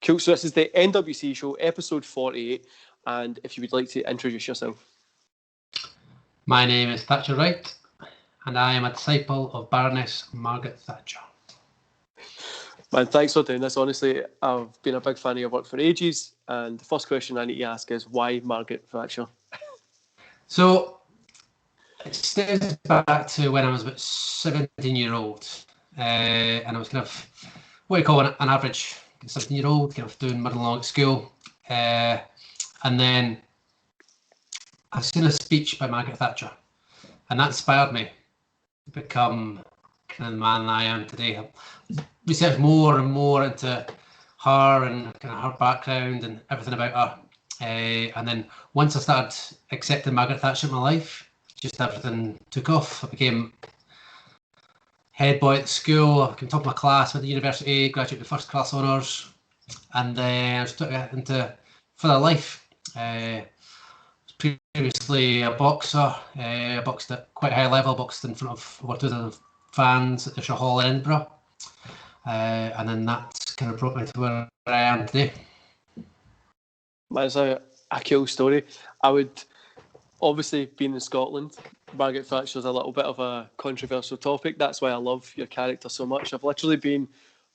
Cool. So this is the NWC Show, episode 48. And if you would like to introduce yourself. My name is Thatcher Wright, and I am a disciple of Baroness Margaret Thatcher. Man, thanks for doing this. Honestly, I've been a big fan of your work for ages. And the first question I need to ask is, why Margaret Thatcher? So, it stems back to when I was about 17-year-old. And I was kind of what you call an average 17-year-old, kind of doing middle along at school. And then I seen a speech by Margaret Thatcher, and that inspired me to become kind of the man I am today. I researched more and more into her and kind of her background and everything about her. And then once I started accepting Margaret Thatcher in my life, just everything took off. I became head boy at the school, I became top of my class, went to university, graduated with first class honours, and then I took it into further life. Previously a boxer, I boxed at quite a high level, boxed in front of over 2,000 fans at the Show Hall in Edinburgh. And then that kind of brought me to where I am today. That's a cool story. I would, obviously, being in Scotland, Margaret Thatcher's a little bit of a controversial topic. That's why I love your character so much. I've literally been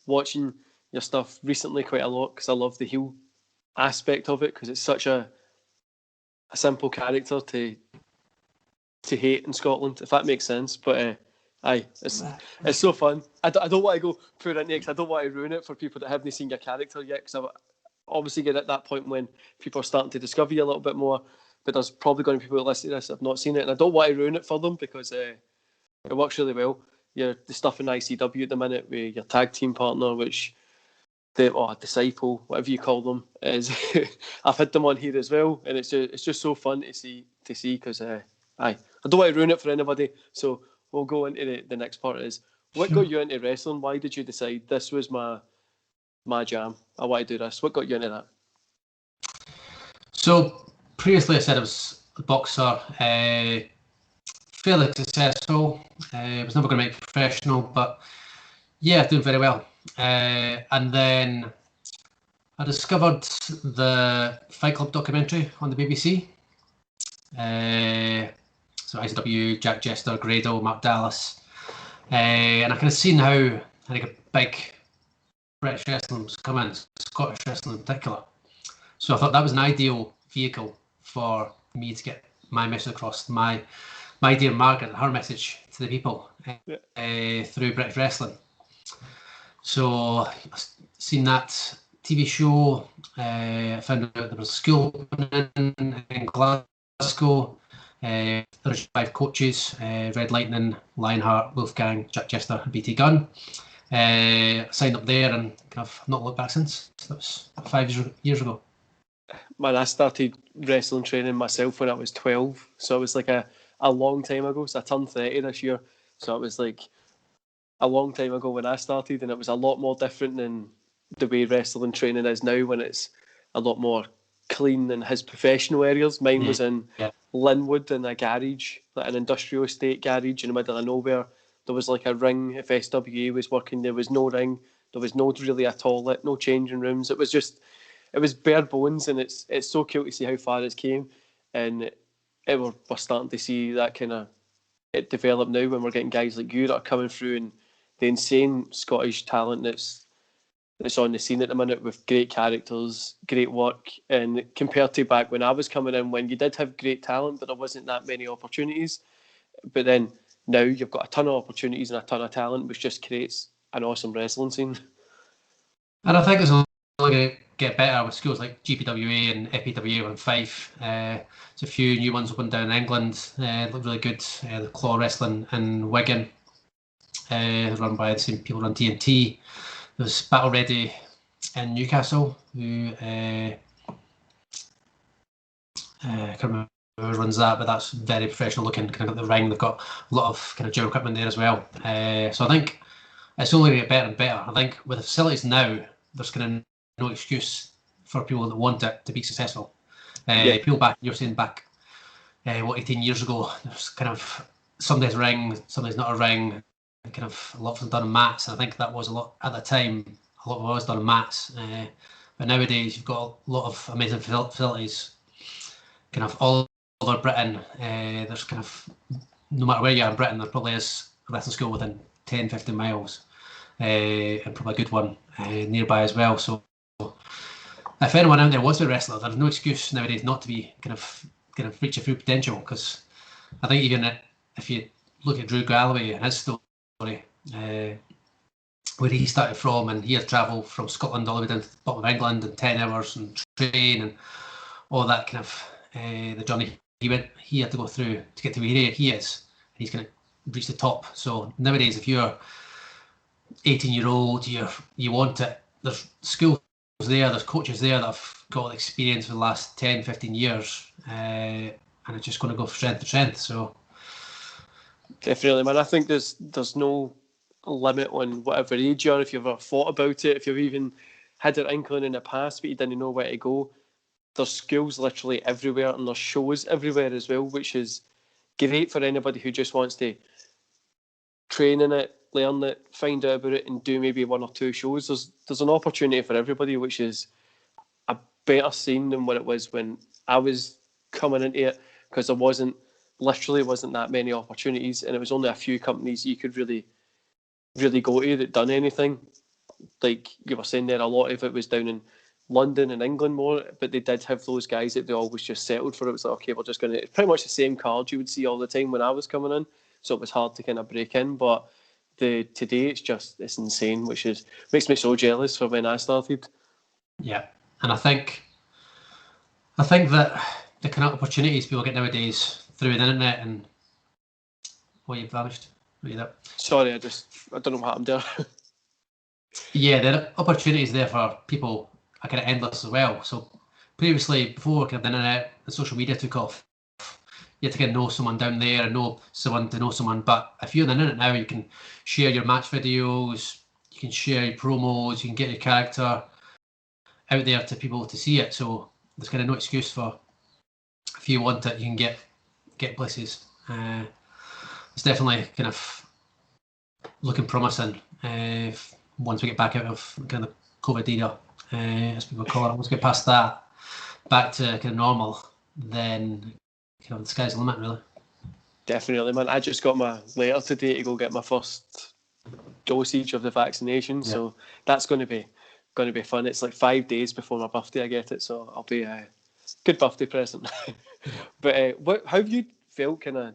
watching your stuff recently quite a lot because I love the heel aspect of it, because it's such a simple character to hate in Scotland, if that makes sense. But it's so fun. I don't want to go put into it because I don't want to ruin it for people that haven't seen your character yet, because I've obviously get at that point when people are starting to discover you a little bit more, but there's probably going to be people listening to this that have not seen it, and I don't want to ruin it for them because it works really well. The stuff in ICW at the minute with your tag team partner, which disciple, whatever you call them, is I've had them on here as well, and it's just so fun to see because I don't want to ruin it for anybody. So we'll go into the next part. Is what got you into wrestling? Why did you decide this was my jam? I want to do this. What got you into that? So previously I said I was a boxer, fairly successful. I was never going to make it professional, but yeah, doing very well. And then I discovered the Fight Club documentary on the BBC. So ICW, Jack Jester, Grado, Mark Dallas. And I kind of seen how I think a big British wrestling was coming, Scottish wrestling in particular. So I thought that was an ideal vehicle for me to get my message across, my dear Margaret, her message to the people through British wrestling. So I've seen that TV show. I found out there was a school in Glasgow. There were 5 coaches: Red Lightning, Lionheart, Wolfgang, Jack Jester, and BT Gunn. Signed up there and kind of not looked back since. So that was 5 years ago. Man, I started wrestling training myself when I was 12, so it was like a long time ago. So I turned 30 this year, so it was like a long time ago when I started, and it was a lot more different than the way wrestling training is now, when it's a lot more clean in his professional areas. Mine was in Linwood in a garage, like an industrial estate garage in the middle of nowhere. There was like a ring if SWA was working. There was no ring. There was no really a toilet, no changing rooms. It was bare bones, and it's so cool to see how far it's came, and we're starting to see that kind of it develop now when we're getting guys like you that are coming through, and the insane Scottish talent that's on the scene at the minute with great characters, great work, and compared to back when I was coming in, when you did have great talent but there wasn't that many opportunities, but then now you've got a ton of opportunities and a ton of talent, which just creates an awesome wrestling scene. And I think it's only going to get better with schools like GPWA and Ep.48 and Fife. There's a few new ones opened down in England. Look really good. The Claw Wrestling in Wigan, run by the same people on TNT. There's Battle Ready in Newcastle, who I can't remember who runs that, but that's very professional looking. Kind of got the ring. They've got a lot of kind of gym equipment there as well. So I think it's only going to get better and better. I think with the facilities now, there's kind of no excuse for people that want it to be successful. People back, you're saying back, 18 years ago, there's kind of somebody's ring, somebody's not a ring, and kind of a lot of them done on mats. And I think that was a lot at the time. A lot of it was done on mats. But nowadays you've got a lot of amazing facilities, kind of all over Britain. There's kind of, no matter where you are in Britain, there probably is a wrestling school within 10, 15 miles, and probably a good one nearby as well. So if anyone out there wants to be a wrestler, there's no excuse nowadays not to be kind of reach your full potential. Because I think even if you look at Drew Galloway and his story, where he started from, and he had travelled from Scotland all the way down to the bottom of England in 10 hours and train and all that kind of the journey he had to go through to get to where he is. He's going to reach the top. So nowadays, if you're 18-year-old, you want it, there's schools there, there's coaches there that have got experience for the last 10, 15 years, and it's just going to go from strength to strength. So definitely, man. I think there's no limit on whatever age you are. If you've ever thought about it, if you've even had an inkling in the past but you didn't know where to go, there's schools literally everywhere, and there's shows everywhere as well, which is great for anybody who just wants to train in it, learn it, find out about it, and do maybe one or two shows. There's an opportunity for everybody, which is a better scene than what it was when I was coming into it, because there wasn't that many opportunities, and it was only a few companies you could really go to that done anything. Like you were saying there, a lot of it was down in London and England more, but they did have those guys that they always just settled for. It was like, okay, we're just going to, it's pretty much the same card you would see all the time when I was coming in, so it was hard to kind of break in. But today it's insane, which makes me so jealous for when I started. Yeah, and I think that the kind of opportunities people get nowadays through the internet and you've vanished. Sorry, I don't know what happened there. Yeah, the opportunities there for people are kind of endless as well. So previously, before kind of the internet and social media took off, you had to get to know someone down there and know someone to know someone. But if you're on the internet now, you can share your match videos, you can share your promos, you can get your character out there to people to see it. So there's kind of no excuse for, if you want it, you can get places. It's definitely kind of looking promising once we get back out of kind of the COVID era, as people call it. Once we get past that, back to kind of normal, then kind of the sky's the limit, really. Definitely, man. I just got my letter today to go get my first dosage of the vaccination, so that's going to be fun. It's like 5 days before my birthday I get it, so I'll be a good birthday present. But how have you felt? Kind of,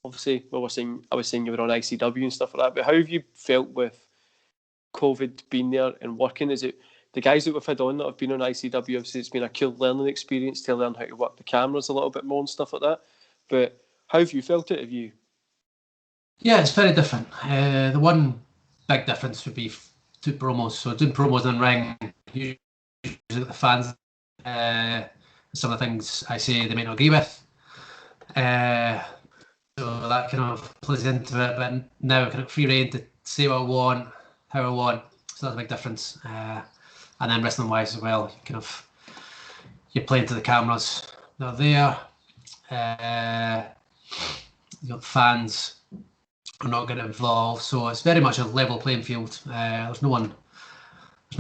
obviously, I was saying you were on ICW and stuff like that, but how have you felt with COVID being there and working? Is it the guys that we've had on that have been on ICW? Obviously, it's been a cool learning experience to learn how to work the cameras a little bit more and stuff like that. But how have you felt it? Yeah, it's very different. The one big difference would be two promos. So doing promos in ring, usually the fans, some of the things I say they might not agree with. So that kind of plays into it. But now kind of free reign to say what I want, how I want. So that's a big difference. And then wrestling wise as well, you're playing to the cameras. They're there. You got fans are not getting involved, so it's very much a level playing field. There's no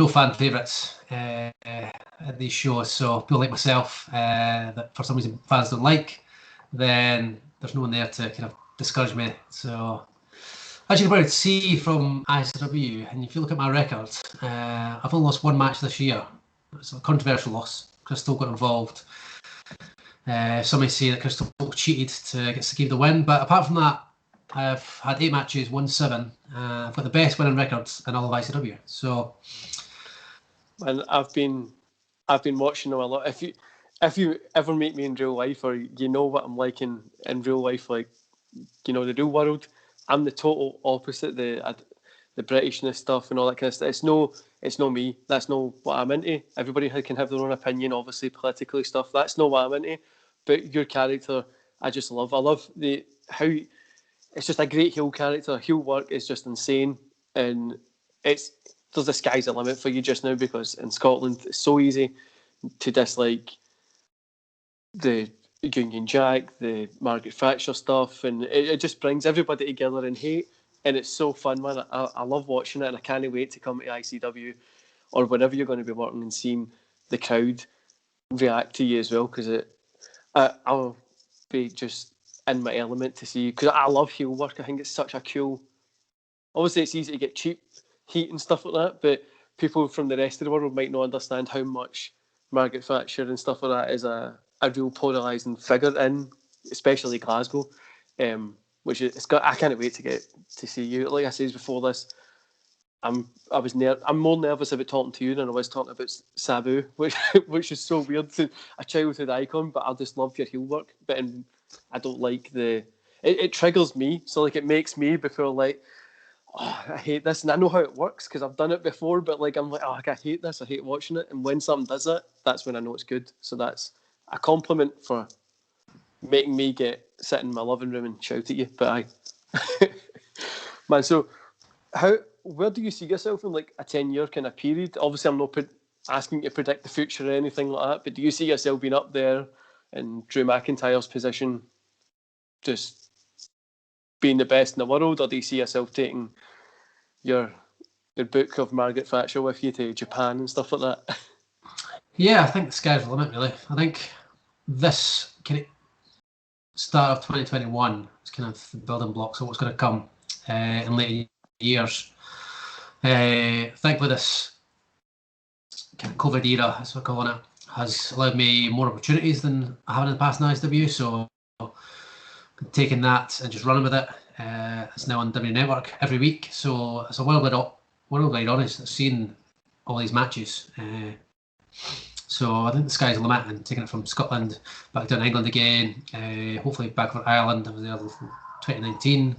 fan favourites at these shows. So people like myself that for some reason fans don't like, then there's no one there to kind of discourage me. So as you can probably see from ICW, and if you look at my record, I've only lost one match this year. It's a controversial loss. Crystal got involved. Some say that Crystal cheated to get Saki the win, but apart from that, I've had 8 matches, won 7. I've got the best winning records in all of ICW. So, and I've been watching them a lot. If you ever meet me in real life, or you know what I'm like in real life, like the real world, I'm the total opposite. The Britishness stuff and all that kind of stuff. It's no me. That's not what I'm into. Everybody can have their own opinion, obviously, politically stuff. That's not what I'm into. But your character, I just love. I love how it's just a great heel character. Heel work is just insane, and there's the sky's the limit for you just now, because in Scotland it's so easy to dislike the Union Jack, the Margaret Thatcher stuff, and it just brings everybody together in hate, and it's so fun, man. I love watching it, and I can't wait to come to ICW or whenever you're going to be working and seeing the crowd react to you as well, because I'll be just in my element to see, because I love heel work. I think it's such a cool. Obviously, it's easy to get cheap heat and stuff like that, but people from the rest of the world might not understand how much Margaret Thatcher and stuff like that is a real polarising figure in, especially Glasgow. Which it's got. I can't wait to get to see you. Like I said before this, I'm more nervous about talking to you than I was talking about Sabu, which is so weird. A childhood icon, but I just love your heel work. But I don't like it triggers me. So like it makes me before like, oh, I hate this, and I know how it works because I've done it before. But like I'm like, oh, I hate this. I hate watching it. And when something does it, that's when I know it's good. So that's a compliment for making me sit in my living room and shout at you. But man, so where do you see yourself in like a 10-year kind of period? Obviously, I'm not asking you to predict the future or anything like that, but do you see yourself being up there in Drew McIntyre's position, just being the best in the world, or do you see yourself taking your book of Margaret Thatcher with you to Japan and stuff like that? Yeah, I think the sky's the limit, really. I think this kind of start of 2021 is kind of the building blocks of what's going to come in later years. Thankfully, this kind of COVID era, as we're calling it, has allowed me more opportunities than I have in the past in ISW. So, taking that and just running with it. It's now on W Network every week. So it's a worldwide honest seeing all these matches. So I think the sky's the limit, and taking it from Scotland back down to England again. Hopefully back for Ireland. I was there in 2019.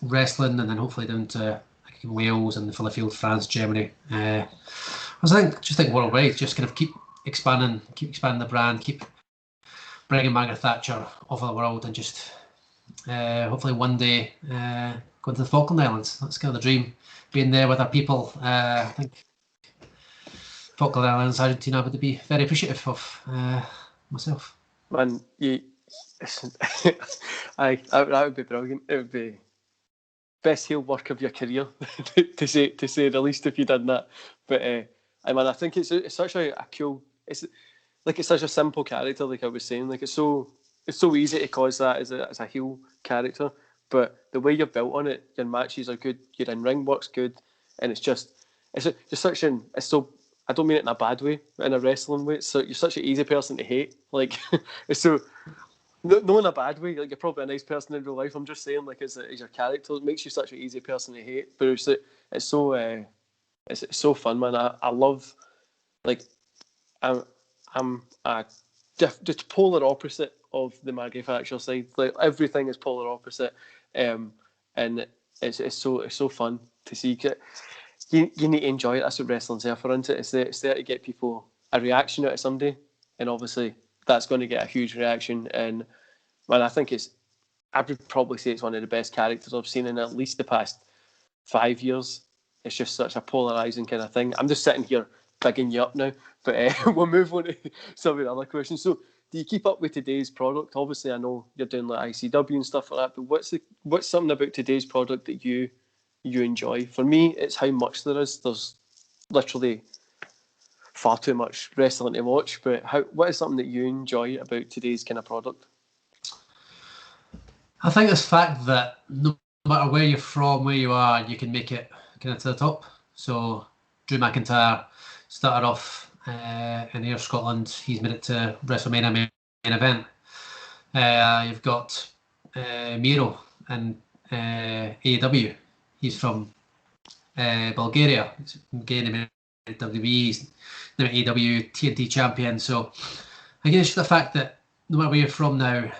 Wrestling, and then hopefully down to Wales and the Phillyfield, France, Germany. I think worldwide, just kind of keep expanding the brand, keep bringing Margaret Thatcher over the world, and just hopefully one day going to the Falkland Islands. That's kind of the dream, being there with our people. I think Falkland Islands, Argentina, would be very appreciative of myself. Man, that would be brilliant. It would be best heel work of your career, to say the least, if you did that. But I think it's such a cool. It's such a simple character. Like I was saying, like it's so easy to cause that as a heel character. But the way you're built on it, your matches are good, your in-ring work's good, and it's such an. It's so. I don't mean it in a bad way, in a wrestling way. So you're such an easy person to hate. Like it's so. No, in a bad way. Like you're probably a nice person in real life. I'm just saying, like as your character, it makes you such an easy person to hate. But it's so fun, man. I love, like, I'm just polar opposite of the Margaret Thatcher side. Like everything is polar opposite, and it's so fun to see. You need to enjoy it. That's what wrestling's there for, isn't it? It's there to get people a reaction out of somebody, and obviously that's going to get a huge reaction. And man, I would probably say it's one of the best characters I've seen in at least the past 5 years. It's just such a polarising kind of thing. I'm just sitting here bigging you up now, but we'll move on to some of the other questions. So, do you keep up with today's product? Obviously, I know you're doing like ICW and stuff like that, but what's something about today's product that you enjoy? For me, it's how much there is. There's literally far too much wrestling to watch, but what is something that you enjoy about today's kind of product? I think this fact that no matter where you're from, where you are, you can make it kind of to the top. So Drew McIntyre started off in Ayr, Scotland. He's made it to WrestleMania main event. You've got Miro in AEW. He's from Bulgaria. He's again in WWE. He's now AEW TNT champion. So again, it's just the fact that no matter where you're from now,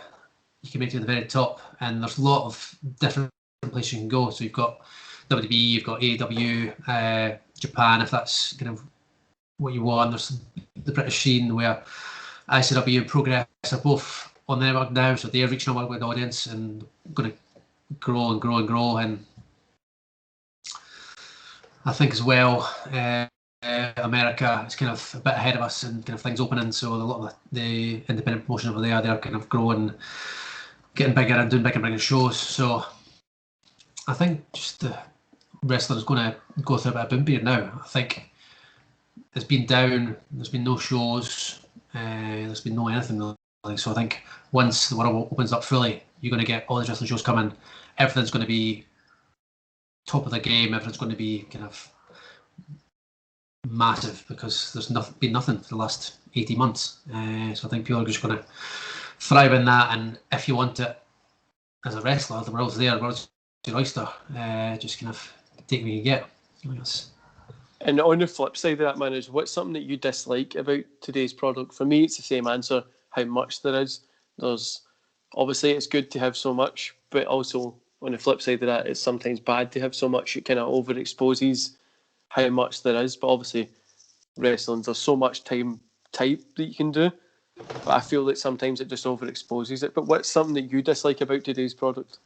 you can make it to the very top, and there's a lot of different places you can go. So you've got WWE, you've got AEW, Japan, if that's kind of what you want. There's the British scene where ICW and Progress are both on the network now, so they're reaching a worldwide audience and going to grow and grow and grow. And I think as well, America is kind of a bit ahead of us and kind of things opening, so a lot of the independent promotion over there, they're kind of growing, getting bigger and doing bigger and bigger shows. So I think just the wrestling is going to go through a bit of a boom period now. I think has been down. There's been no shows. There's been no anything really. So I think once the world opens up fully, you're going to get all the wrestling shows coming. Everything's going to be top of the game. Everything's going to be kind of massive because there's been nothing for the last 18 months. So I think people are just going to thrive in that. And if you want it as a wrestler, the world's there. The world's your oyster. Just kind of take what you get. And on the flip side of that, man, is what's something that you dislike about today's product? For me, it's the same answer, how much there is. There's obviously it's good to have so much, but also on the flip side of that, it's sometimes bad to have so much. It kind of overexposes how much there is. But obviously, wrestling, there's so much type that you can do. But I feel that sometimes it just overexposes it. But what's something that you dislike about today's product?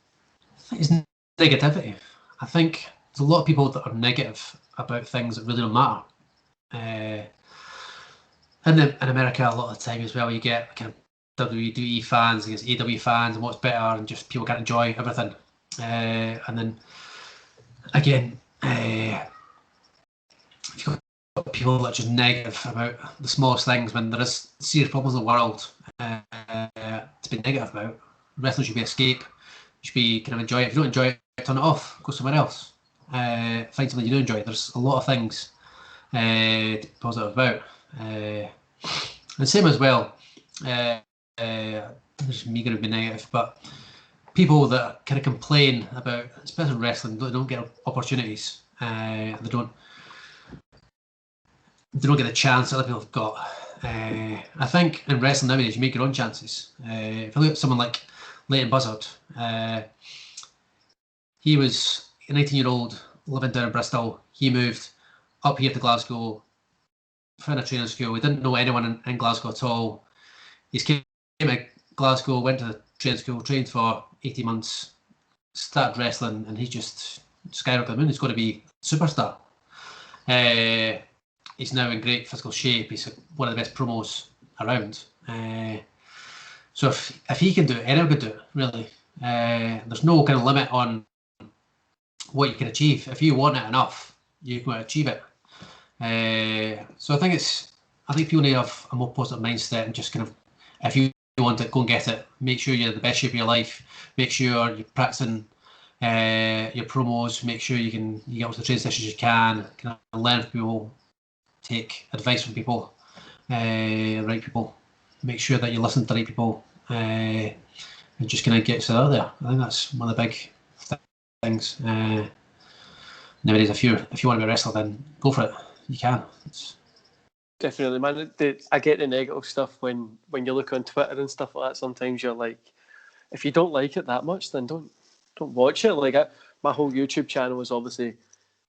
I think it's negativity. I think there's a lot of people that are negative about things that really don't matter. In America, a lot of the time as well, you get kind of WWE fans against AW fans and what's better, and just people can't enjoy everything. And then again, if you've got people that are just negative about the smallest things when there is serious problems in the world to be negative about, wrestling should be escape. You should be kind of enjoy it. If you don't enjoy it, turn it off, go somewhere else. Find something you do enjoy. There's a lot of things to be positive about. And same as well, there's me going to be negative, but people that kind of complain about, especially wrestling, they don't get opportunities. They don't get the chance that other people have got. I think in wrestling nowadays, you make your own chances. If you look at someone like Leighton Buzzard, he was a 19-year-old living down in Bristol. He moved up here to Glasgow, found a training school. He didn't know anyone in Glasgow at all. He came to Glasgow, went to the training school, trained for 18 months, started wrestling, and he just skyrocketed the moon. He's going to be a superstar. He's now in great physical shape. He's one of the best promos around. So if he can do it, anyone can do it, really. There's no kind of limit on what you can achieve. If you want it enough, you can achieve it. So I think people need to have a more positive mindset and just kind of, if you want it, go and get it. Make sure you're in the best shape of your life. Make sure you're practicing your promos. Make sure you get to the training sessions you can of learn from people, take advice from people, right people. Make sure that you listen to the right people, and just kind of get yourself out there. I think that's one of the big things. Nowadays, if you want to be a wrestler, then go for it. You can. Definitely, man. I get the negative stuff when you look on Twitter and stuff like that. Sometimes you're like, if you don't like it that much, then don't watch it. Like my whole YouTube channel is obviously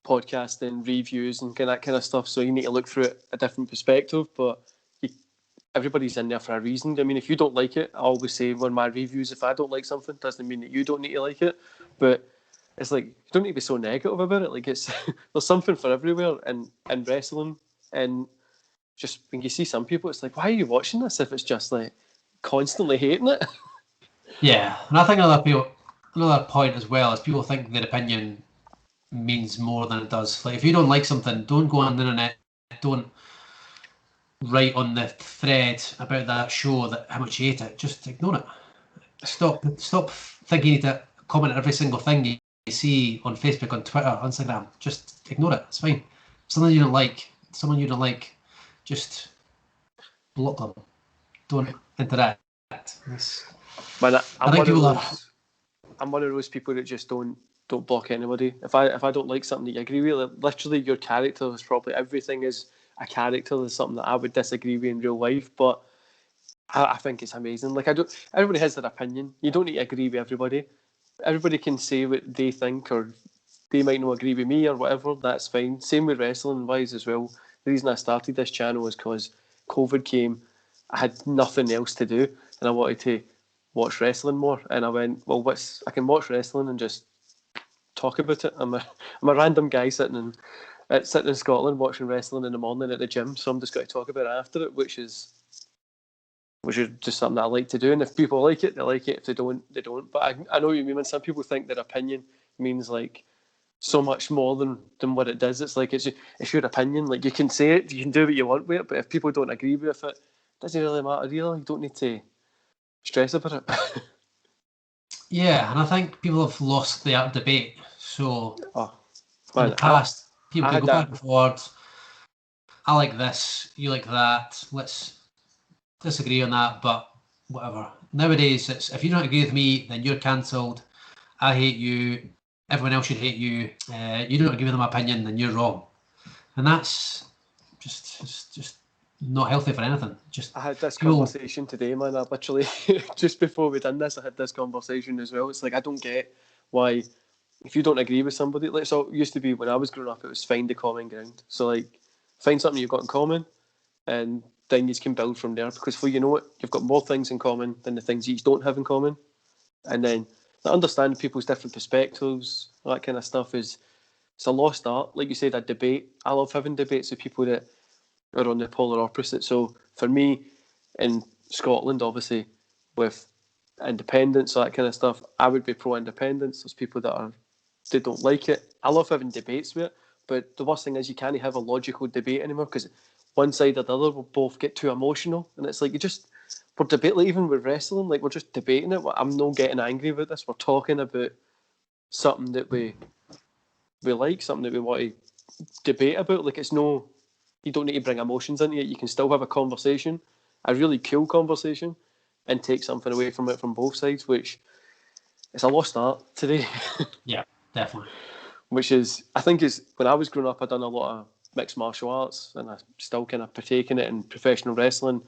podcasting, reviews, and that kind of stuff. So you need to look through it a different perspective. But everybody's in there for a reason. I mean, if you don't like it, I always say on my reviews, if I don't like something, doesn't mean that you don't need to like it. But it's like, you don't need to be so negative about it. Like, it's there's something for everywhere in wrestling. And just when you see some people, it's like, why are you watching this if it's just like constantly hating it? Yeah, and I think another point as well is people think their opinion means more than it does. Like, if you don't like something, don't go on the internet, don't write on the thread about that show that how much you hate it. Just ignore it. Stop thinking you need to comment on every single thing you see on Facebook, on Twitter, Instagram. Just ignore it. It's fine. Someone you don't like, just block them. Don't interact. Man, I'm one of those people that just don't block anybody. If I don't like something that you agree with, literally your character is probably everything is a character. There's something that I would disagree with in real life, but I think it's amazing. Like, everybody has their opinion. You don't need to agree with everybody. Everybody can say what they think, or they might not agree with me or whatever. That's fine. Same with wrestling wise as well. The reason I started this channel was because COVID came. I had nothing else to do, and I wanted to watch wrestling more. And I went, well, I can watch wrestling and just talk about it. I'm a random guy sitting in Scotland watching wrestling in the morning at the gym, so I'm just going to talk about it after it, which is just something that I like to do. And if people like it, they like it. If they don't, they don't. But I know what you mean. When some people think their opinion means like so much more than what it does. It's like it's your opinion. Like, you can say it, you can do what you want with it, but if people don't agree with it, it doesn't really matter, really. You don't need to stress about it. Yeah, and I think people have lost the art of debate. So Man, in the past, people could go that. back and forth. I like this, you like that. Let's disagree on that, but whatever. Nowadays, it's if you don't agree with me, then you're cancelled. I hate you. Everyone else should hate you. You don't agree with my opinion, then you're wrong. And that's just not healthy for anything. I had this conversation today, man. I literally, just before we done this, I had this conversation as well. It's like, I don't get why, if you don't agree with somebody, like, so it used to be when I was growing up, it was find the common ground. So, like, find something you've got in common, and then you can build from there. Because before you know it, you've got more things in common than the things you don't have in common. And then, I understand people's different perspectives, that kind of stuff it's a lost art. Like you said, a debate. I love having debates with people that are on the polar opposite. So for me, in Scotland, obviously, with independence, that kind of stuff, I would be pro-independence. There's people that they don't like it. I love having debates with it, but the worst thing is you can't have a logical debate anymore, because one side or the other will both get too emotional, and it's like we're debating, like, even with wrestling, like, we're just debating it. I'm not getting angry about this. We're talking about something that we like, something that we want to debate about. Like, it's no, you don't need to bring emotions into it. You can still have a conversation, a really cool conversation, and take something away from it from both sides, which is a lost art today. Yeah, definitely. Which is, I think, is when I was growing up, I'd done a lot of mixed martial arts, and I still kind of partake in it in professional wrestling.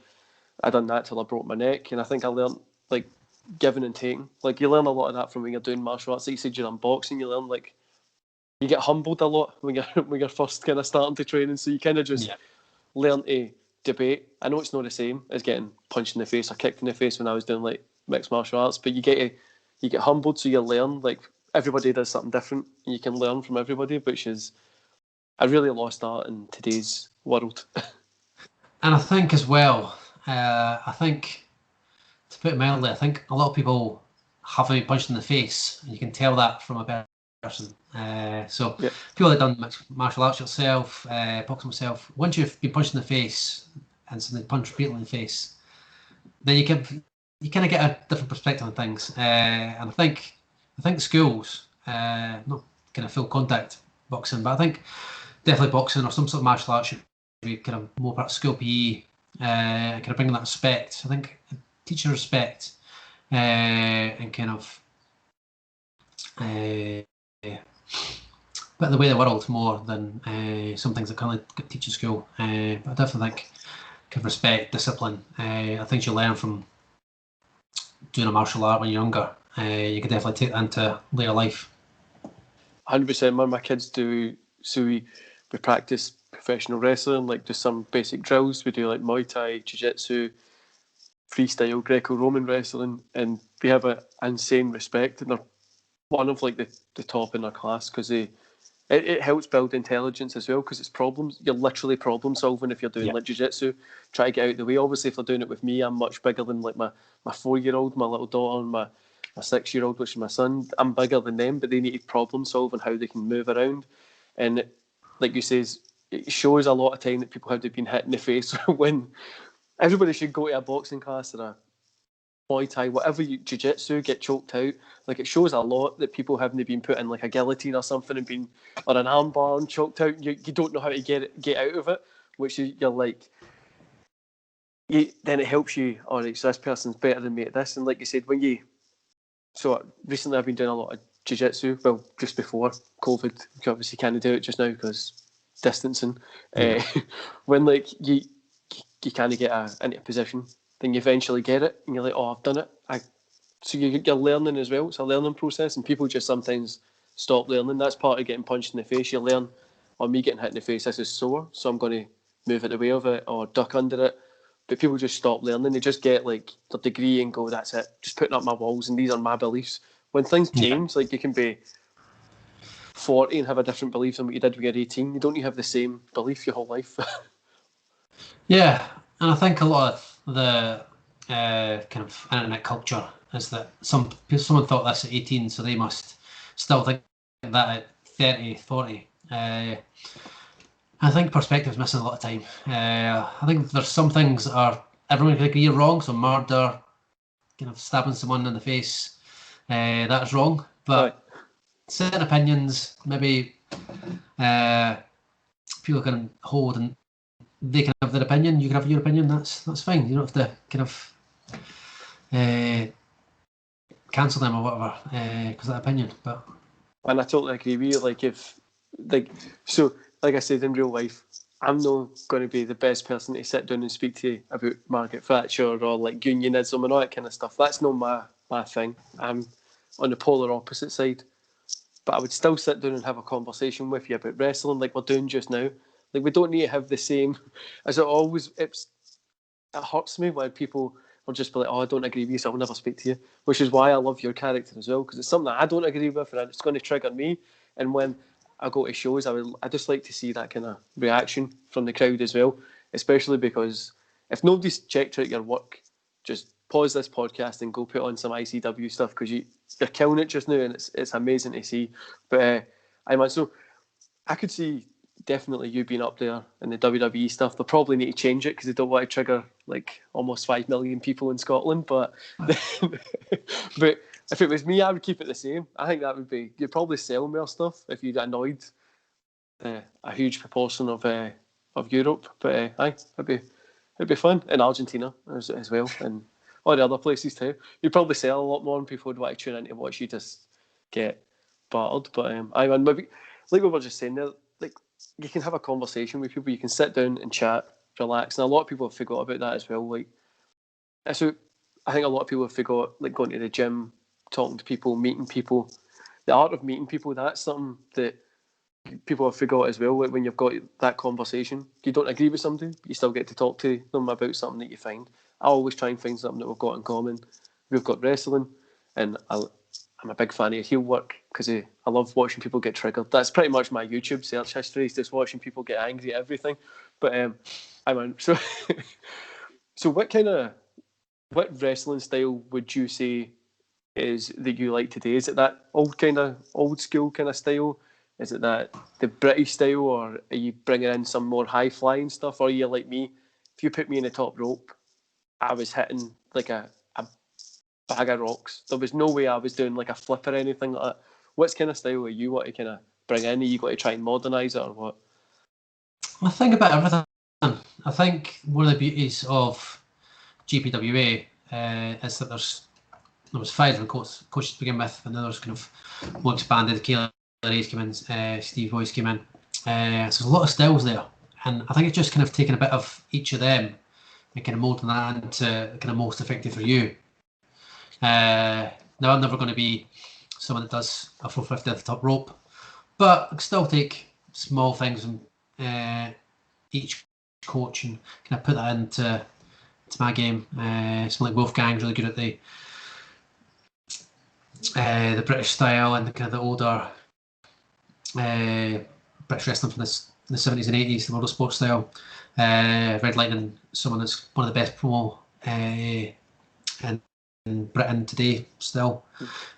I done that till I broke my neck, and I think I learned, like, giving and taking. Like, you learn a lot of that from when you're doing martial arts. Like you said, you're unboxing, you learn, like, you get humbled a lot when you're first kind of starting to train, and so you kind of just learn to debate. I know it's not the same as getting punched in the face or kicked in the face when I was doing, like, mixed martial arts, but you get humbled, so you learn. Like, everybody does something different, and you can learn from everybody, which is a really lost art in today's world. And I think as well, I think, to put it mildly, I think a lot of people haven't been punched in the face, and you can tell that from a person. So people that have done mixed martial arts yourself, boxing myself, once you've been punched in the face and something punched repeatedly in the face, then you kind of get a different perspective on things. And I think schools, not kind of full contact boxing, but I think definitely boxing or some sort of martial arts should be kind of more part of school PE, kind of bringing that respect. I think teaching respect and kind of put the way of the world more than some things that kind of teach in school. But I definitely think kind of respect, discipline, are things you learn from doing a martial art when you're younger. You could definitely take that into later life. 100%, man. My kids do. So we practice professional wrestling, like just some basic drills. We do like Muay Thai, Jiu-Jitsu, freestyle, Greco-Roman wrestling, and we have an insane respect, and they're one of, like, the top in their class, because it helps build intelligence as well, because it's problems. You're literally problem solving if you're doing like Jiu-Jitsu. Try to get out of the way. Obviously, if they're doing it with me, I'm much bigger than, like, my 4-year-old, my little daughter, and my 6-year-old, which is my son. I'm bigger than them, but they need problem solving, how they can move around. And like you say, it shows a lot of time that people have been hit in the face when everybody should go to a boxing class or a Muay Thai, whatever, Jiu-Jitsu, get choked out. Like, it shows a lot that people haven't been put in, like, a guillotine or something and or an armbar and choked out. You don't know how to get out of it, which you're like, then it helps you. All right, so this person's better than me at this. And like you said, so recently I've been doing a lot of Jiu-Jitsu. Well, just before COVID, you obviously can't do it just now because distancing. When, like, you kind of get into a position, then you eventually get it, and you're like, oh, I've done it. So you're learning as well. It's a learning process, and people just sometimes stop learning. That's part of getting punched in the face. You learn, me getting hit in the face, this is sore, so I'm going to move out the way of it or duck under it. But people just stop learning. They just get, like, their degree and go, that's it, just putting up my walls, and these are my beliefs. When things change, like, you can be 40 and have a different belief than what you did when you're 18. You don't need to have the same belief your whole life. Yeah, and I think a lot of the kind of internet culture is that someone thought this at 18, so they must still think that at 30, 40. I think perspective's missing a lot of time. I think there's some things that are everyone can agree are wrong. So murder, kind of stabbing someone in the face, that's wrong. But certain opinions, maybe people can hold and they can have their opinion. You can have your opinion. That's fine. You don't have to kind of cancel them or whatever because of that opinion. But and I totally agree with you. Like like I said, in real life, I'm not going to be the best person to sit down and speak to you about Margaret Thatcher or like unionism and all that kind of stuff. That's not my thing. I'm on the polar opposite side. But I would still sit down and have a conversation with you about wrestling like we're doing just now. Like, we don't need to have the same, as it always, it hurts me when people will just be like, oh, I don't agree with you, so I'll never speak to you, which is why I love your character as well, because it's something that I don't agree with and it's going to trigger me. And when I go to shows, I just like to see that kind of reaction from the crowd as well, especially because if nobody's checked out your work, just pause this podcast and go put on some ICW stuff, because you're killing it just now and it's amazing to see. But so I could see definitely you being up there in the WWE stuff. They'll probably need to change it because they don't want to trigger like almost 5 million people in Scotland. But but if it was me, I would keep it the same. I think that would be, you'd probably sell more stuff if you'd annoyed a huge proportion of Europe. But it'd be fun in Argentina as well, and all the other places too. You'd probably sell a lot more, and people would want to tune in to watch you just get battered. But maybe like we were just saying there, like you can have a conversation with people, you can sit down and chat, relax, and a lot of people have forgot about that as well. Like, so I think a lot of people have forgot, like going to the gym, talking to people, meeting people. The art of meeting people, that's something that people have forgot as well. Like when you've got that conversation, you don't agree with somebody, but you still get to talk to them about something that you find. I always try and find something that we've got in common. We've got wrestling, and I'm a big fan of heel work because I love watching people get triggered. That's pretty much my YouTube search history, is just watching people get angry at everything. But so what wrestling style would you say is that you like today? Is it that old school kind of style? Is it that the British style, or are you bringing in some more high flying stuff? Or are you like me? If you put me in the top rope, I was hitting like a bag of rocks. There was no way I was doing like a flip or anything like that. What kind of style are you want to kind of bring in? Are you got to try and modernise it or what? I think about everything. I think one of the beauties of GPWA is that there was 5 different coaches to begin with, and then there's kind of more expanded. Kayla Ray's came in, Steve Boyce came in. So there's a lot of styles there, and I think it's just kind of taking a bit of each of them and kind of moulding that into kind of most effective for you. Now I'm never going to be someone that does a 450 at the top rope, but I can still take small things from each coach and kind of put that into my game. Someone like Wolfgang's really good at the British style and the kind of the older British wrestling from the 70s and 80s, the world of sports style. Red Lightning, someone that's one of the best promo in Britain today still.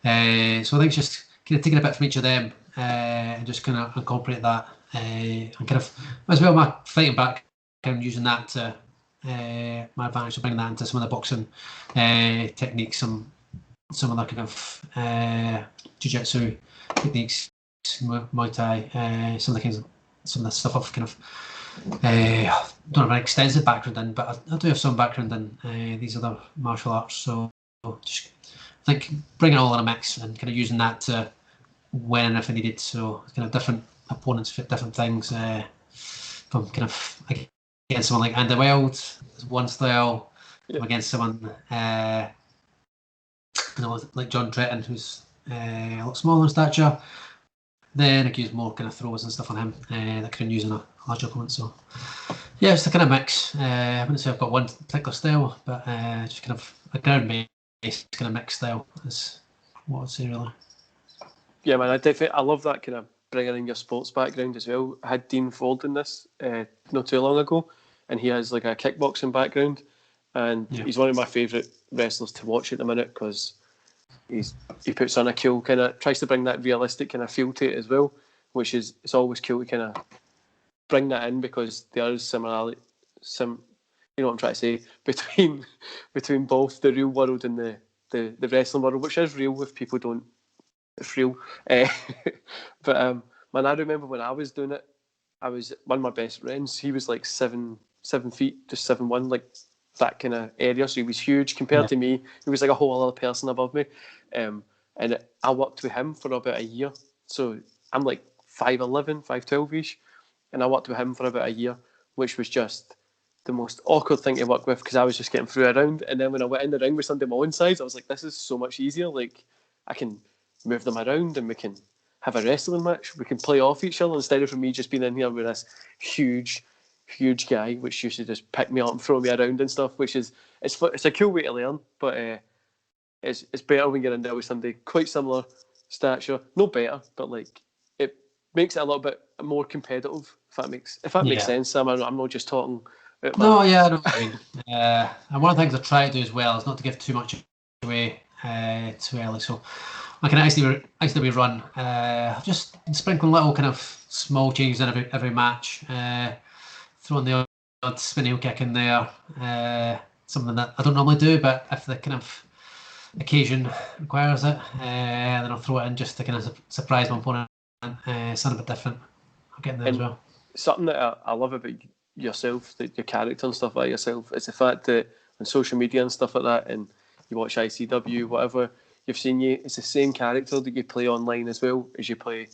So I think it's just kind of taking a bit from each of them and just kind of incorporate that and kind of, as well, my fighting back, kind of using that to my advantage, to bring that into some of the boxing techniques, some other kind of jiu-jitsu techniques, Muay Thai, some of the stuff I've kind of don't have an extensive background in, but I do have some background in these other martial arts. So just I think bringing it all in a mix and kind of using that to when and if I needed. So kind of different opponents fit different things. From kind of against someone like Andy Wild, one style, against someone like John Tretton, who's a lot smaller in stature. Then I use more kind of throws and stuff on him that I can use in a larger opponent. So yeah, it's a kind of mix. I wouldn't say I've got one particular style, but just kind of a ground-based kind of mixed style is what I'd say really. Yeah, man, I love that kind of bringing in your sports background as well. I had Dean Ford in this not too long ago, and he has like a kickboxing background, and he's one of my favourite wrestlers to watch at the minute because he puts on a cool kind of, tries to bring that realistic kind of feel to it as well. which is it's always cool to kind of bring that in because there is similarity, you know what I'm trying to say, between both the real world and the wrestling world, which is real if people don't. It's real. But man, I remember when I was doing it, I was one of my best friends. He was like 7 feet, just 7'1", like that kind of area. So he was huge compared to me. He was like a whole other person above me. And I worked with him for about a year. So I'm like 5'11", 5'12"-ish. And I worked with him for about a year, which was just the most awkward thing to work with because I was just getting through a round. And then when I went in the ring with somebody my own size, I was like, this is so much easier. Like, I can move them around and we can have a wrestling match. We can play off each other instead of me just being in here with this huge guy, which used to just pick me up and throw me around and stuff, which is, it's a cool way to learn, but it's better when you're in there with somebody quite similar stature. No better, but like, it makes it a little bit more competitive, if that makes sense, Sam. I'm not just talking about No, yeah, I know what you mean. And one of the things I try to do as well is not to give too much away too early. So I can actually run, just sprinkling little kind of small changes in every match, throwing the odd spin heel kick in there, something that I don't normally do, but if the kind of occasion requires it, then I'll throw it in just to kind of surprise my opponent, something a bit different. I'll get in there as well. Something that I love about yourself, your character and stuff like yourself, is the fact that on social media and stuff like that, and you watch ICW, whatever, you've seen it's the same character that you play online as well as you play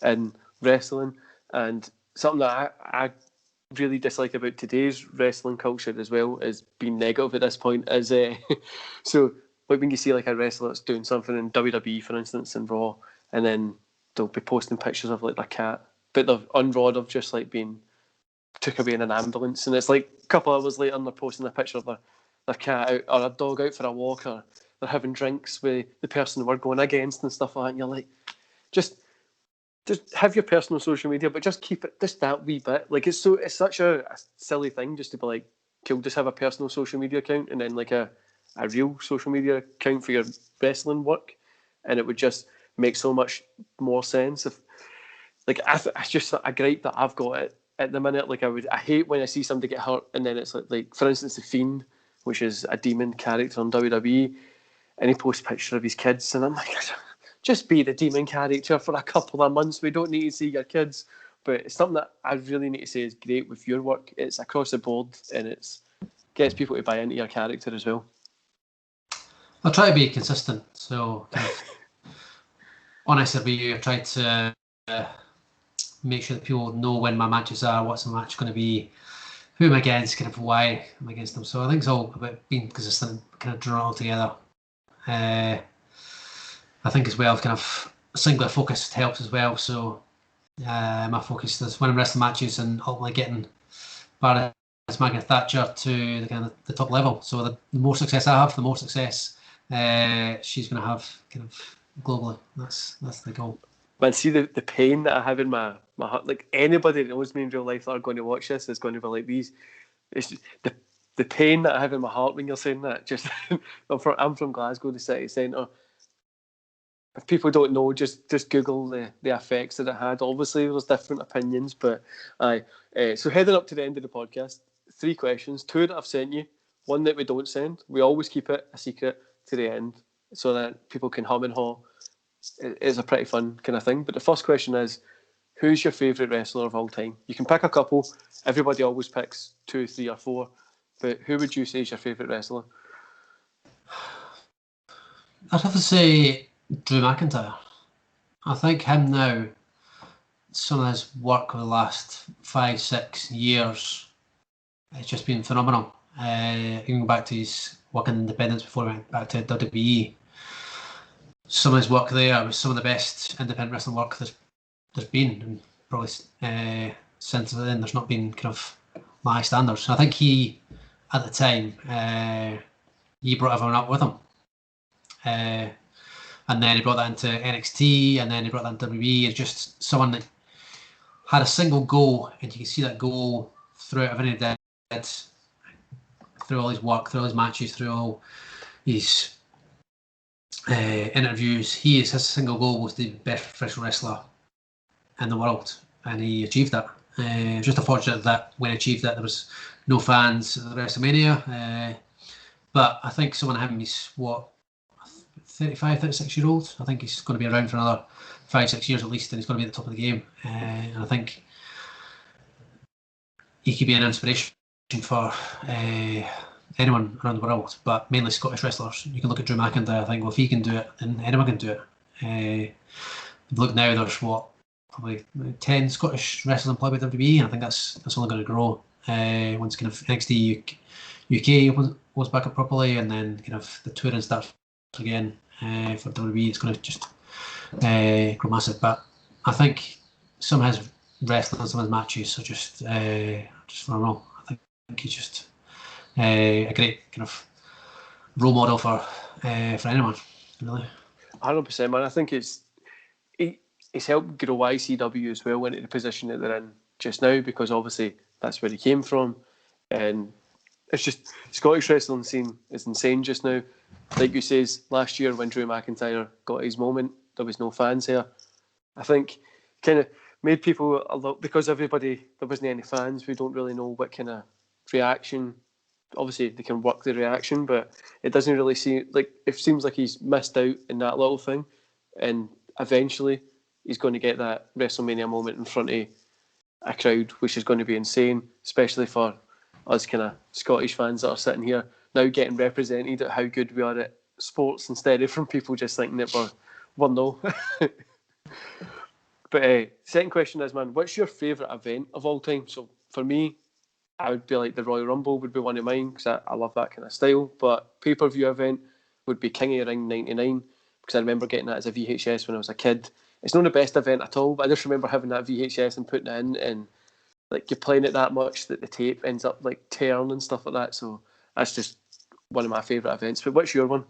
in wrestling. And something that I really dislike about today's wrestling culture as well is being negative at this point is so like when you see like a wrestler that's doing something in WWE, for instance, in Raw, and then they'll be posting pictures of like their cat, but they're on Raw, they've just like been took away in an ambulance, and it's like a couple of hours later and they're posting a picture of their cat out, or a dog out for a walk, or they're having drinks with the person we're going against and stuff like that, and you're like, just have your personal social media, but just keep it just that wee bit. Like it's such a silly thing just to be like, cool, just have a personal social media account and then like a real social media account for your wrestling work, and it would just make so much more sense. If like it's just a gripe that I've got it at the minute. Like I hate when I see somebody get hurt and then it's like for instance the Fiend, which is a demon character on WWE, and he posts pictures of his kids, and I'm like, just be the demon character for a couple of months. We don't need to see your kids. But it's something that I really need to say is great with your work. It's across the board, and it's gets people to buy into your character as well. I'll try to be consistent. So kind of honest with you, I've tried to make sure that people know when my matches are, what's the match going to be, who am I against, kind of why I'm against them. So I think it's all about being consistent, kind of drawing it all together. I think as well, kind of singular focus helps as well. So my focus is when I'm wrestling matches and ultimately getting Barris, Margaret Thatcher to the kind of the top level. So the more success I have, the more success she's going to have kind of globally. That's the goal. Man, see the pain that I have in my heart. Like anybody that knows me in real life that are going to watch this is going to be like these. It's just, the pain that I have in my heart when you're saying that. Just I'm from Glasgow, the city centre. If people don't know, just Google the effects that it had. Obviously, there's different opinions, but so heading up to the end of the podcast, 3 questions, 2 that I've sent you, 1 that we don't send. We always keep it a secret to the end so that people can hum and haw. It's a pretty fun kind of thing. But the first question is, who's your favourite wrestler of all time? You can pick a couple. Everybody always picks 2, 3 or 4. But who would you say is your favourite wrestler? I'd have to say Drew McIntyre. I think him now, some of his work over the last 5-6 years, it's just been phenomenal. Even back to his work in independence before he went back to WWE. Some of his work there was some of the best independent wrestling work there's been, and probably since then there's not been kind of my standards. I think he, at the time, he brought everyone up with him. And then he brought that into NXT, and then he brought that into WWE. It's just someone that had a single goal, and you can see that goal throughout everything he did, through all his work, through all his matches, through all his interviews. His single goal was the best professional wrestler in the world, and he achieved that. Just unfortunate that when he achieved that, there was no fans at the WrestleMania. But I think someone him, he's 35, 36 year old. I think he's going to be around for another 5-6 years at least, and he's going to be at the top of the game. And I think he could be an inspiration for anyone around the world, but mainly Scottish wrestlers. You can look at Drew McIntyre. I think, well, if he can do it, then anyone can do it. Look now, there's probably 10 Scottish wrestlers employed by WWE, and I think that's only going to grow once kind of NXT UK opens back up properly, and then kind of the touring starts again for WWE. It's going to just grow massive. But I think some of his wrestling, some of his matches are just phenomenal. I think he's just a great kind of role model for anyone, really. 100%, man. I think it's helped grow ICW as well into the position that they're in just now, because obviously that's where he came from, and it's just Scottish wrestling scene is insane just now. Like you says, last year when Drew McIntyre got his moment, there was no fans here. I think kind of made people a lot, because there wasn't any fans. We don't really know what kind of reaction. Obviously, they can work the reaction, but it doesn't really seem like, it seems like he's missed out in that little thing, and eventually he's going to get that WrestleMania moment in front of a crowd, which is going to be insane, especially for us kind of Scottish fans that are sitting here now getting represented at how good we are at sports, instead of from people just thinking that we're no. But second question is, man, what's your favourite event of all time? So for me, I would be like the Royal Rumble would be one of mine, because I love that kind of style. But pay-per-view event would be King of the Ring 99, because I remember getting that as a VHS when I was a kid. It's not the best event at all, but I just remember having that VHS and putting it in, and like you're playing it that much that the tape ends up like tearing and stuff like that. So that's just one of my favourite events. But what's your one?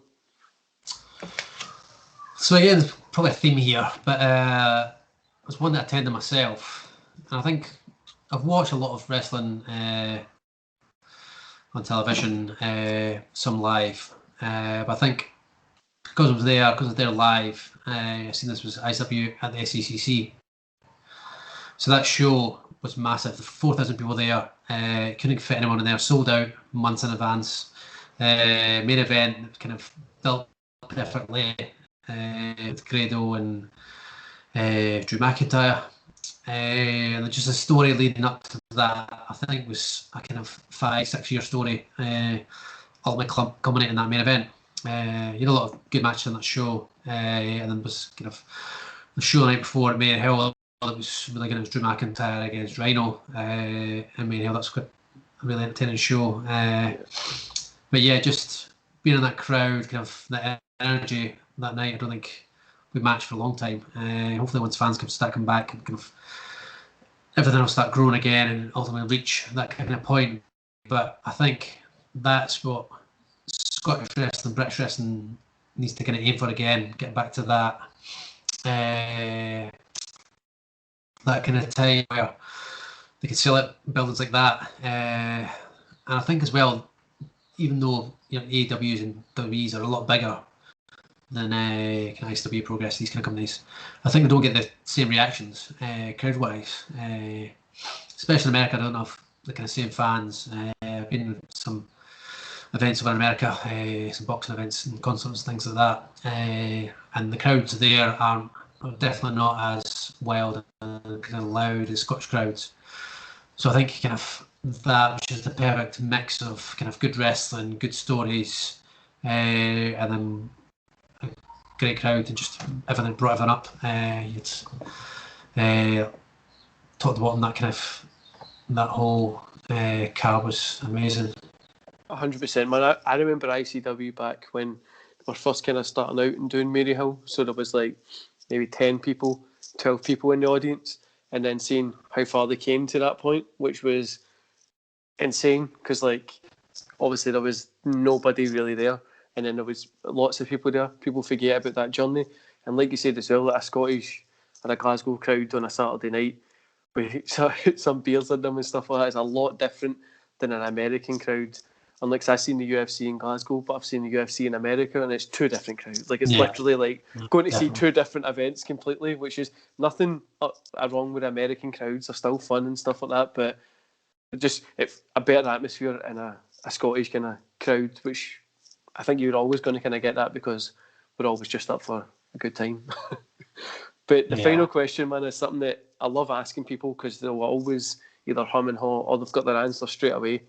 So again, there's probably a theme here, but it was one that I attended myself, and I think I've watched a lot of wrestling on television, some live, but I think because I was there live, I seen this was ICW at the SECC. So that show was massive. 4,000 people there. Couldn't fit anyone in there. Sold out months in advance. Main event kind of built perfectly with Grado and Drew McIntyre. And just a story leading up to that, I think, was a kind of 5-6 year story. Ultimately culminating in that main event. You had a lot of good matches on that show, and then was kind of the show the night before at Main Hill. It was really good. It was Drew McIntyre against Rhino, and Main Hill. That's quite a really entertaining show. But yeah, just being in that crowd, kind of that energy that night. I don't think we matched for a long time. Hopefully, once fans can start coming back, kind of everything will start growing again, and ultimately reach that kind of point. But I think that's what Scottish wrestling, British wrestling needs to kind of aim for again. Get back to that that kind of time where they could sell it buildings like that. And I think as well, even though AEWs and WWEs are a lot bigger than kind of ICW, Progress, these kind of companies, I think they don't get the same reactions crowd-wise. Especially in America, I don't have the kind of same fans. I've been some events over in America, some boxing events and concerts and things like that, and the crowds there are definitely not as wild and kind of loud as Scottish crowds. So I think kind of that, which is the perfect mix of kind of good wrestling, good stories, and then a great crowd, and just everything brought everything up. It's top to bottom, that whole card was amazing. 100%, man. I remember ICW back when we were first kind of starting out and doing Maryhill. So there was like maybe 10 people, 12 people in the audience, and then seeing how far they came to that point, which was insane, because like obviously there was nobody really there, and then there was lots of people there. People forget about that journey, and like you said as well, like a Scottish or a Glasgow crowd on a Saturday night with some beers in them and stuff like that is a lot different than an American crowd. Unlike, 'cause I've seen the UFC in Glasgow, but I've seen the UFC in America, and it's two different crowds. Like, it's literally like going to see two different events completely, which is nothing wrong with American crowds. They're still fun and stuff like that, but just a better atmosphere in a Scottish kind of crowd, which I think you're always going to kind of get that because we're always just up for a good time. But the final question, man, is something that I love asking people because they'll always either hum and haw or they've got their answer straight away.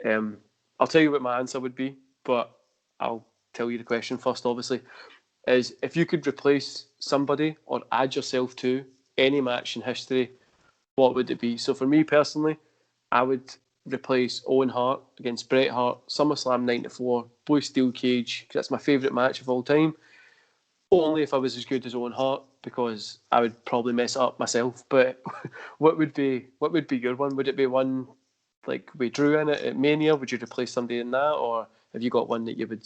I'll tell you what my answer would be, but I'll tell you the question first, obviously, is if you could replace somebody or add yourself to any match in history, what would it be? So for me personally, I would replace Owen Hart against Bret Hart, SummerSlam 94, Blue Steel Cage, because that's my favourite match of all time. Only if I was as good as Owen Hart, because I would probably mess it up myself. But what would be your one? Would it be one like we drew in it at Mania? Would you replace somebody in that, or have you got one that you would?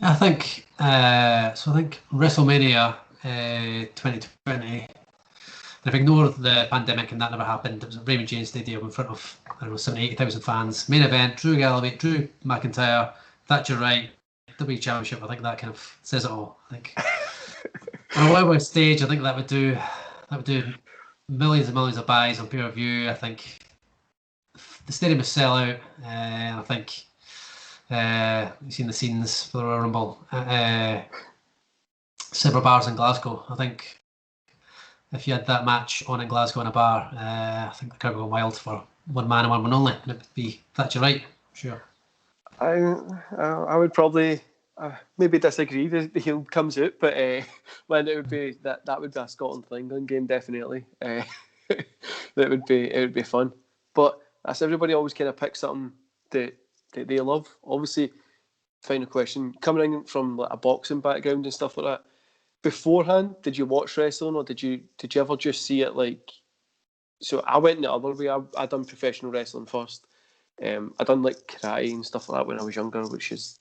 I think so. I think WrestleMania 2020. If I ignore the pandemic and that never happened, it was at Raymond James Stadium in front of 70,000-80,000 fans. Main event: Drew Galloway, Drew McIntyre, Thatcher Wright. WWE Championship. I think that kind of says it all. I think on a wide stage, I think that would do millions and millions of buys on pay-per-view. I think the stadium is sell out. I think you've seen the scenes for the Royal Rumble. Several bars in Glasgow. I think if you had that match on in Glasgow in a bar, I think the crowd would go wild for one man and one only, and it would be Thatcher Wright. Sure. I would probably maybe disagree. The heel comes out, but man, it would be that would be a Scotland to England game definitely. It would be fun. But as everybody always kind of picks something that they love. Obviously, final question: coming in from like a boxing background and stuff like that, beforehand, did you watch wrestling or did you ever just see it like? So I went the other way. I done professional wrestling first. I done like karate and stuff like that when I was younger, which is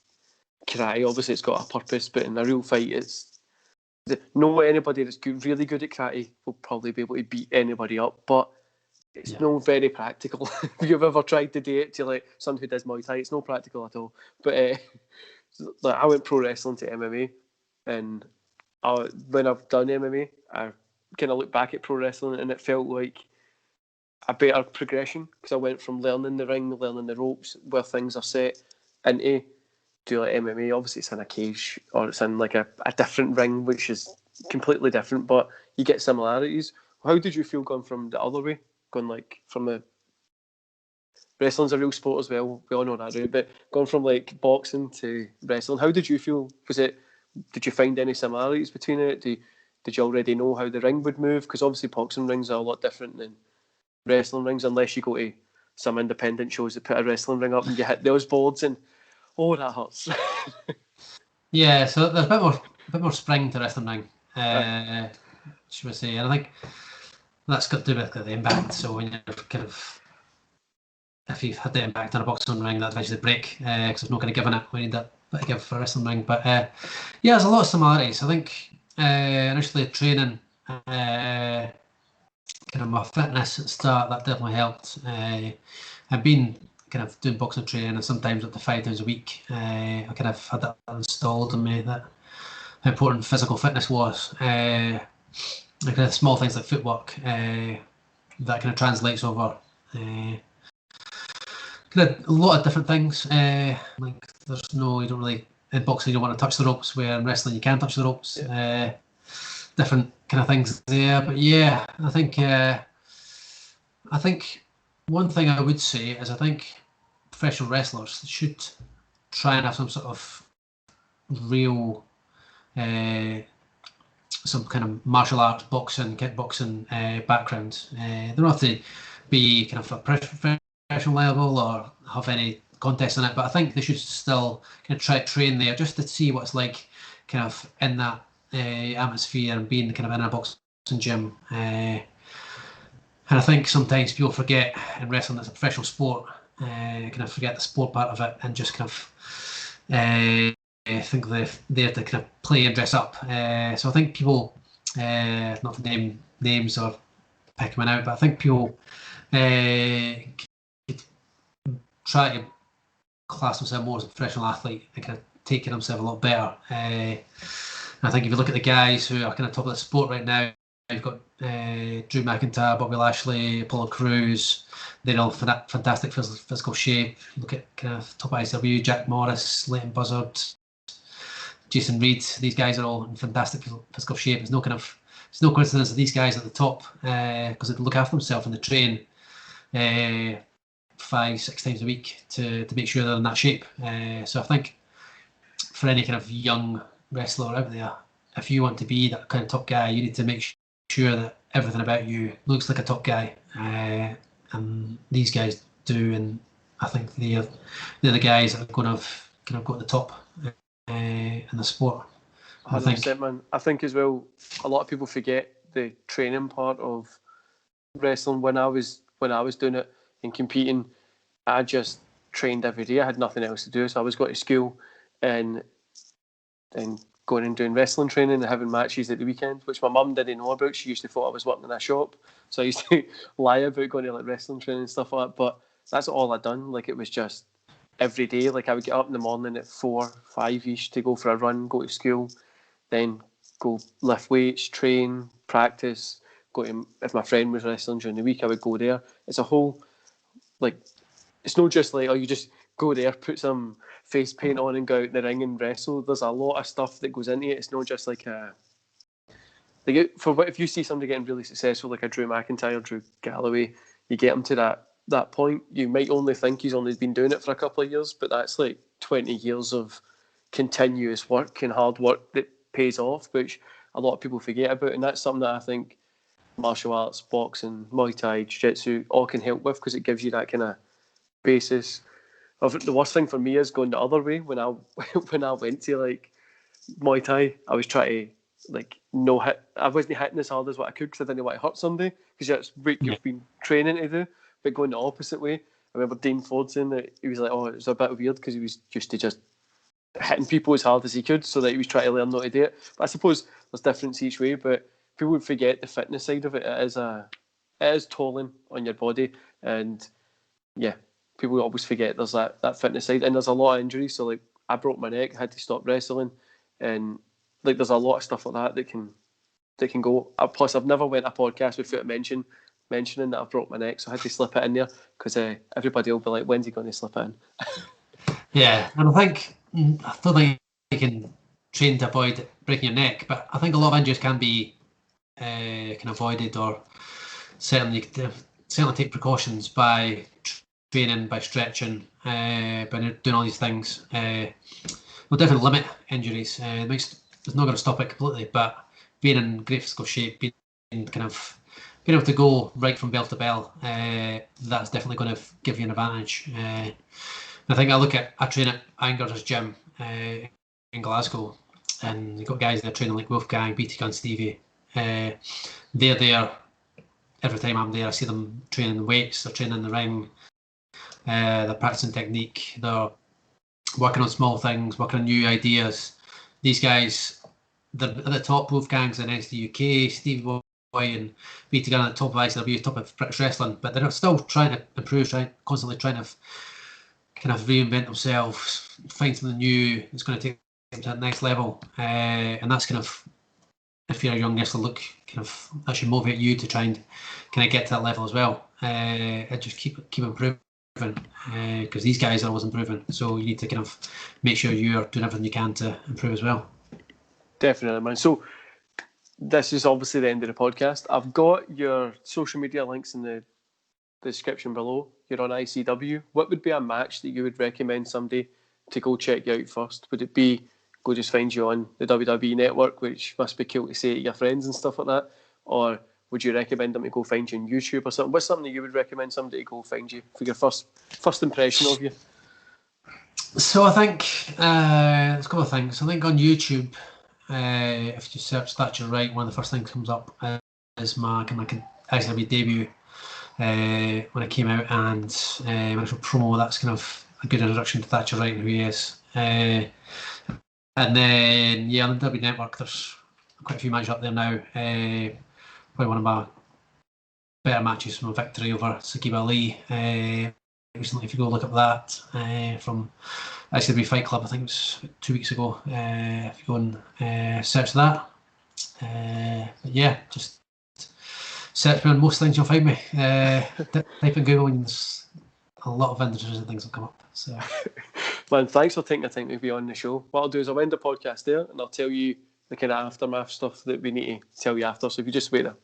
karate. Obviously, it's got a purpose, but in a real fight, it's anybody that's really good at karate will probably be able to beat anybody up, but it's not very practical. If you've ever tried to do it to like someone who does Muay Thai, it's not practical at all. But like I went pro wrestling to MMA, and when I've done MMA, I kind of look back at pro wrestling, and it felt like a better progression because I went from learning the ring, learning the ropes, where things are set, into do like MMA. Obviously, it's in a cage or it's in like a different ring, which is completely different, but you get similarities. How did you feel going from the other way, going like from the wrestling's a real sport as well? We all know that, right? But going from like boxing to wrestling, how did you feel? Did you find any similarities between it? Did you already know how the ring would move? Because obviously boxing rings are a lot different than wrestling rings, unless you go to some independent shows that put a wrestling ring up and you hit those boards and that hurts. Yeah, so there's a bit more spring to wrestling ring, should we say? And I think that's got to do with the impact. So when you're kind of, if you've had the impact on a boxing ring, that eventually break because there's no kind of giving it. We need that bit of give for a wrestling ring. But yeah, there's a lot of similarities. I think initially training. Kind of my fitness at the start, that definitely helped. I've been kind of doing boxing training and sometimes up to 5 times a week. I kind of had that installed in me, that how important physical fitness was. Like kind of small things like footwork, that kind of translates over. Kind of a lot of different things. Like you don't really, in boxing you don't want to touch the ropes, where in wrestling you can touch the ropes. Yeah. Different kind of things there, but yeah, I think one thing I would say is I think professional wrestlers should try and have some sort of real, some kind of martial arts, boxing, kickboxing background. They don't have to be kind of a professional level or have any contest in it, but I think they should still kind of train there just to see what it's like, kind of in that atmosphere and being kind of in a boxing gym. And I think sometimes people forget in wrestling it's a professional sport, kind of forget the sport part of it and just kind of think they're there to kind of play and dress up. So I think people, not to name names or pick them out, but I think people try to class himself more as a professional athlete and kind of taking himself a lot better. And I think if you look at the guys who are kind of top of the sport right now, you've got Drew McIntyre, Bobby Lashley, Apollo Crews. They're all in fantastic physical shape. You look at kind of top ICW, Jack Morris, Leighton Buzzard, Jason Reed. These guys are all in fantastic physical shape. It's no coincidence that these guys are at the top because they look after themselves and they train 5-6 times a week to make sure they're in that shape. So I think for any kind of young wrestler out there, if you want to be that kind of top guy, you need to make sure that everything about you looks like a top guy. And these guys do, and I think they're the guys that are going to kind of go to the top in the sport. 100%, man. I think as well, a lot of people forget the training part of wrestling. When I was doing it and competing, I just trained every day. I had nothing else to do, so I was going to school and going and doing wrestling training and having matches at the weekend, which my mum didn't know about. She used to thought I was working in a shop, so I used to lie about going to like wrestling training and stuff like that. But that's all I'd done. Like, it was just every day. Like, I would get up in the morning at 4, 5-ish to go for a run, go to school, then go lift weights, train, practice, go to, if my friend was wrestling during the week, I would go there. It's a whole, like, it's not just like, oh, you just go there, put some face paint on and go out in the ring and wrestle. There's a lot of stuff that goes into it. It's not just like if you see somebody getting really successful, like a Drew McIntyre, Drew Galloway, you get him to that point, you might only think he's only been doing it for a couple of years, but that's like 20 years of continuous work and hard work that pays off, which a lot of people forget about. And that's something that I think martial arts, boxing, Muay Thai, Jiu-Jitsu all can help with, because it gives you that kind of basis. The worst thing for me is going the other way. When I went to like Muay Thai, I was trying to like no hit. I wasn't hitting as hard as what I could because I didn't want to hurt somebody, because that's what you've been training to do. But going the opposite way, I remember Dean Ford saying that he was like, oh, it was a bit weird because he was used to just hitting people as hard as he could, so that he was trying to learn how to do it. But I suppose there's difference each way. But people would forget the fitness side of it. It is tolling on your body, and yeah. People always forget there's that fitness side, and there's a lot of injuries. So like, I broke my neck, I had to stop wrestling, and like, there's a lot of stuff like that can go. Plus, I've never went a podcast without mentioning that I've broke my neck, so I had to slip it in there, because everybody will be like, when's he going to slip it in? Yeah, and I don't think you can train to avoid breaking your neck, but I think a lot of injuries can be avoided, or certainly take precautions by training, by stretching, by doing all these things. Will definitely limit injuries. It's not going to stop it completely, but being in great physical shape, being able to go right from bell to bell, that's definitely going to give you an advantage. I think I train at Anger's gym in Glasgow, and you've got guys there training like Wolfgang, BT Gun, Stevie. They're there every time I'm there. I see them training the weights, they're training in the ring. They're practicing technique, they're working on small things, working on new ideas. These guys, they're at the top. Wolfgang's in NXT UK, Stevie Boy and BT Gunn at the top of ICW, top of British wrestling, but they're still trying to improve, constantly trying to kind of reinvent themselves, find something new that's going to take them to the next level. And that's kind of, if you're a young wrestler, that should motivate you to try and kind of get to that level as well. And just keep improving. Because these guys are always improving, so you need to kind of make sure you are doing everything you can to improve as well. Definitely, man. So this is obviously the end of the podcast. I've got your social media links in the description below. You're on ICW. What would be a match that you would recommend somebody to go check you out first? Would it be go just find you on the WWE network, which must be cool to say to your friends and stuff like that, or would you recommend them to go find you on YouTube or something? What's something that you would recommend somebody to go find you for your first impression of you? So I think there's a couple of things. I think on YouTube, if you search Thatcher Wright, one of the first things that comes up is my ICW debut when I came out, and my actual promo. That's kind of a good introduction to Thatcher Wright and who he is. And then on the W Network, there's quite a few matches up there now. Probably one of my better matches from a victory over Sakib Ali. recently. If you go look up that from ICW Fight Club, I think it was 2 weeks ago. If you go and search that, but yeah, just search me on most things, you'll find me. Type in Google and there's a lot of vintages and things will come up. So, man, thanks for taking the time to be on the show. What I'll do is I'll end the podcast there and I'll tell you the kind of aftermath stuff that we need to tell you after. So if you just wait there.